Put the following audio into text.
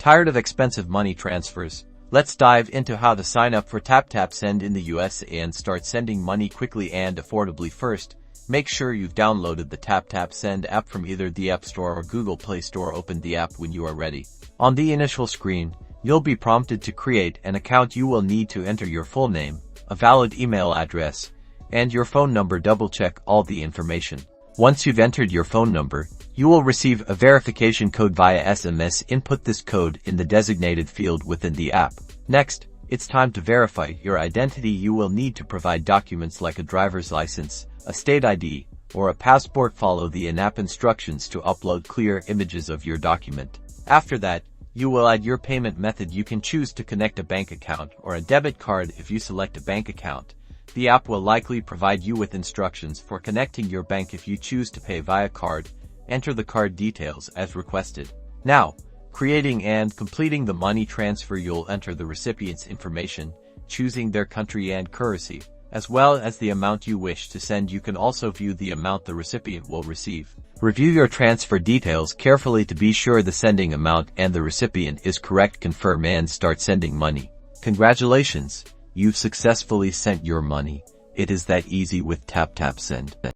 Tired of expensive money transfers? Let's dive into how to sign up for Taptap Send in the US and start sending money quickly and affordably. First, make sure you've downloaded the Taptap Send app from either the App Store or Google Play Store. Open the app when you are ready. On the initial screen, you'll be prompted to create an account. You will need to enter your full name, a valid email address, and your phone number. Double-check all the information. Once you've entered your phone number, you will receive a verification code via SMS. Input this code in the designated field within the app. Next, it's time to verify your identity. You will need to provide documents like a driver's license, a state ID, or a passport. Follow the in-app instructions to upload clear images of your document. After that, you will add your payment method. You can choose to connect a bank account or a debit card. If you select a bank account, the app will likely provide you with instructions for connecting your bank. If you choose to pay via card, enter the card details as requested. Now, creating and completing the money transfer, you'll enter the recipient's information, choosing their country and currency, as well as the amount you wish to send. You can also view the amount the recipient will receive. Review your transfer details carefully to be sure the sending amount and the recipient is correct. Confirm and start sending money. Congratulations! You've successfully sent your money. It is that easy with Taptap Send.